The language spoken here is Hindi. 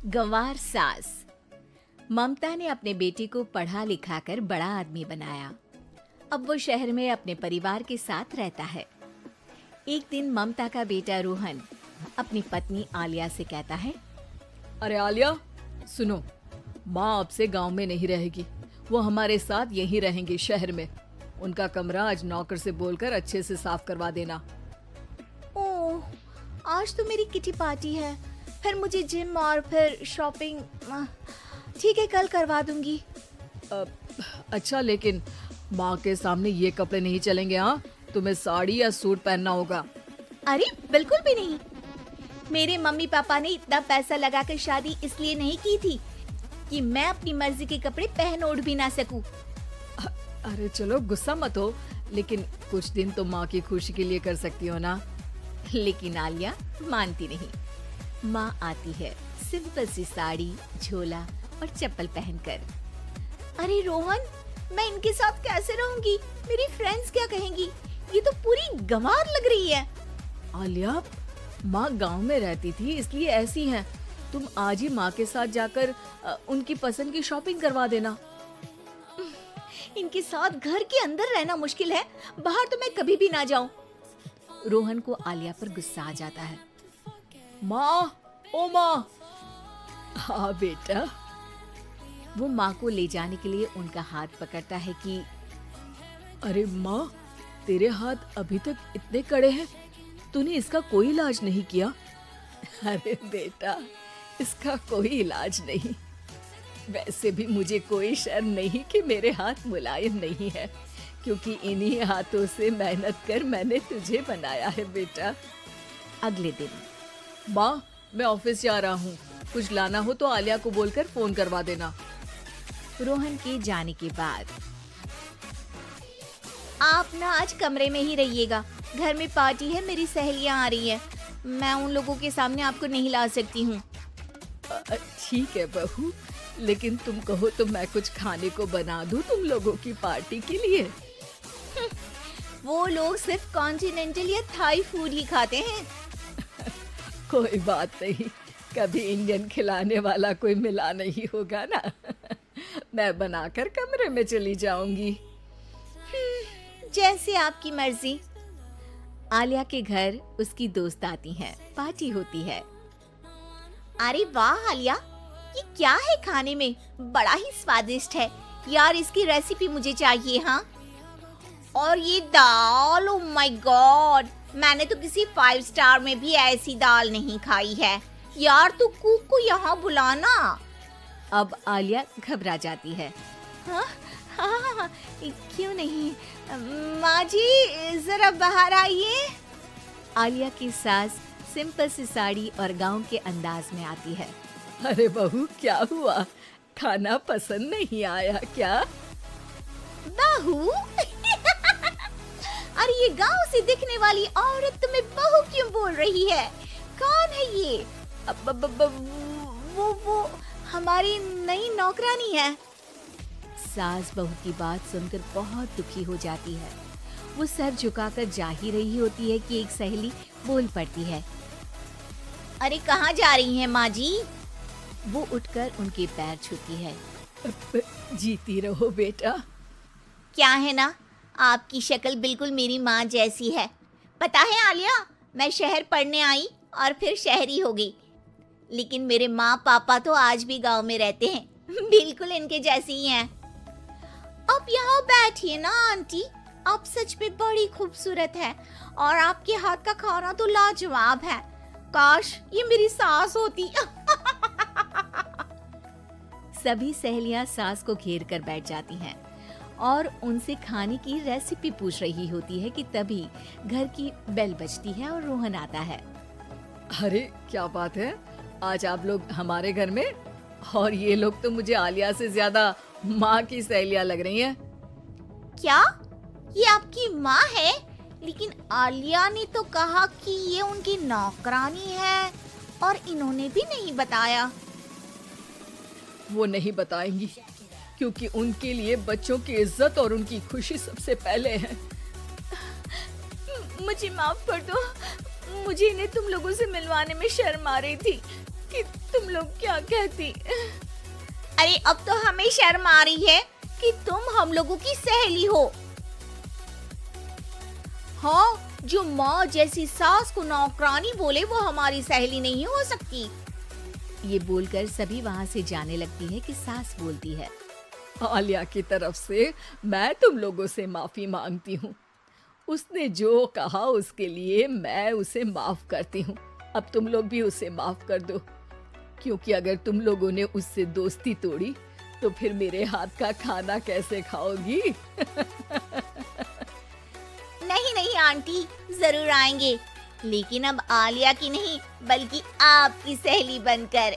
गंवार सास। ममता ने अपने बेटे को पढ़ा लिखा कर बड़ा आदमी बनाया। अब वो शहर में अपने परिवार के साथ रहता है। एक दिन ममता का बेटा रोहन अपनी पत्नी आलिया से कहता है, अरे आलिया, सुनो, माँ अब से गांव में नहीं रहेगी। वो हमारे साथ यहीं रहेंगी शहर में। उनका कमरा आज नौकर से बोलकर अच्छे से साफ करवा देना। ओह, आज तो मेरी किटी पार्टी है, फिर मुझे जिम और फिर शॉपिंग। ठीक है, कल करवा दूंगी। अच्छा, लेकिन माँ के सामने ये कपड़े नहीं चलेंगे। हाँ, तुम्हें साड़ी या सूट पहनना होगा। अरे बिल्कुल भी नहीं। मेरे मम्मी पापा ने इतना पैसा लगाकर शादी इसलिए नहीं की थी कि मैं अपनी मर्जी के कपड़े पहन ओढ़ भी ना सकूं। अरे चलो, गुस्सा मत हो, लेकिन कुछ दिन तो माँ की खुशी के लिए कर सकती हो ना। लेकिन आलिया मानती नहीं। माँ आती है सिंपल सी साड़ी, झोला और चप्पल पहनकर। अरे रोहन, मैं इनके साथ कैसे रहूंगी? मेरी फ्रेंड्स क्या कहेंगी? ये तो पूरी गंवार लग रही है। आलिया, माँ गांव में रहती थी इसलिए ऐसी हैं। तुम आज ही माँ के साथ जाकर उनकी पसंद की शॉपिंग करवा देना। इनके साथ घर के अंदर रहना मुश्किल है, बाहर तो मैं कभी भी ना जाऊं। रोहन को आलिया पर गुस्सा आ जाता है। माँ, ओ माँ। हाँ बेटा। वो माँ को ले जाने के लिए उनका हाथ पकड़ता है कि अरे माँ, तेरे हाथ अभी तक इतने कड़े हैं, तूने इसका कोई इलाज नहीं किया? अरे बेटा, इसका कोई इलाज नहीं। वैसे भी मुझे कोई शर्म नहीं कि मेरे हाथ मुलायम नहीं है, क्योंकि इन्हीं हाथों से मेहनत कर मैंने तुझे बनाया है बेटा। अगले दिन। माँ, मैं ऑफिस जा रहा हूँ। कुछ लाना हो तो आलिया को बोलकर फोन करवा देना। रोहन के जाने के बाद, आप ना आज कमरे में ही रहिएगा। घर में पार्टी है, मेरी सहेलियां आ रही है। मैं उन लोगों के सामने आपको नहीं ला सकती हूँ। ठीक है बहू, लेकिन तुम कहो तो मैं कुछ खाने को बना दूँ तुम लोगों की पार्टी के लिए। वो लोग सिर्फ कॉन्टिनेंटल या थाई फूड ही खाते हैं। कोई बात नहीं, कभी इंडियन खिलाने वाला कोई मिला नहीं होगा ना। मैं बनाकर कमरे में चली जाऊंगी। जैसे आपकी मर्जी। आलिया के घर उसकी दोस्त आती हैं, पार्टी होती है। अरे वाह आलिया, ये क्या है खाने में? बड़ा ही स्वादिष्ट है यार, इसकी रेसिपी मुझे चाहिए। हाँ, और ये दाल, ओ माय गॉड, मैंने तो किसी 5 स्टार में भी ऐसी दाल नहीं खाई है यार। तू कुक को यहाँ बुलाना। अब आलिया घबरा जाती है। हाँ हाँ, क्यों नहीं? माँ जी, जरा बाहर आइए। आलिया की सास सिंपल सी साड़ी और गांव के अंदाज में आती है। अरे बहू, क्या हुआ? खाना पसंद नहीं आया क्या? बहू? अरे ये गांव से दिखने वाली औरत तुम्हें बहू क्यों बोल रही है? कौन है ये? वो हमारी नई नौकरानी है। सास बहू की बात सुनकर बहुत दुखी हो जाती है। वो सर झुकाकर जा ही रही होती है कि एक सहेली बोल पड़ती है। अरे कहाँ जा रही हैं माँ जी? वो उठकर उनके पैर छूती है। जीती रहो बेटा। क्या है ना, आपकी शक्ल बिल्कुल मेरी माँ जैसी है। पता है आलिया, मैं शहर पढ़ने आई और फिर शहरी हो गई, लेकिन मेरे माँ पापा तो आज भी गांव में रहते हैं, बिल्कुल इनके जैसे ही हैं। अब यहाँ बैठिए ना आंटी, आप सच में बड़ी खूबसूरत है और आपके हाथ का खाना तो लाजवाब है। काश ये मेरी सास होती। सभी सहेलियां सास को घेर कर बैठ जाती हैं और उनसे खाने की रेसिपी पूछ रही होती है कि तभी घर की बेल बजती है और रोहन आता है। अरे क्या बात है, आज आप लोग हमारे घर में? और ये लोग तो मुझे आलिया से ज्यादा माँ की सहेलियां लग रही हैं। क्या ये आपकी माँ है? लेकिन आलिया ने तो कहा कि ये उनकी नौकरानी है और इन्होंने भी नहीं बताया। वो नहीं बताएंगी, क्योंकि उनके लिए बच्चों की इज्जत और उनकी खुशी सबसे पहले है। मुझे माफ कर दो, मुझे इन्हें तुम लोगों से मिलवाने में शर्म आ रही थी। कि तुम लोग क्या कहती। अरे अब तो हमें शर्म आ रही है कि तुम हम लोगों की सहेली हो। हाँ, जो माँ जैसी सास को नौकरानी बोले वो हमारी सहेली नहीं हो सकती। ये बोलकर सभी वहाँ से जाने लगती है कि सास बोलती है, आलिया की तरफ से मैं तुम लोगों से माफी मांगती हूँ। उसने जो कहा उसके लिए मैं उसे माफ करती हूँ। अब तुम लोग भी उसे माफ कर दो, क्योंकि अगर तुम लोगों ने उससे दोस्ती तोड़ी तो फिर मेरे हाथ का खाना कैसे खाओगी? नहीं नहीं आंटी, जरूर आएंगे, लेकिन अब आलिया की नहीं बल्कि आपकी सहेली बनकर।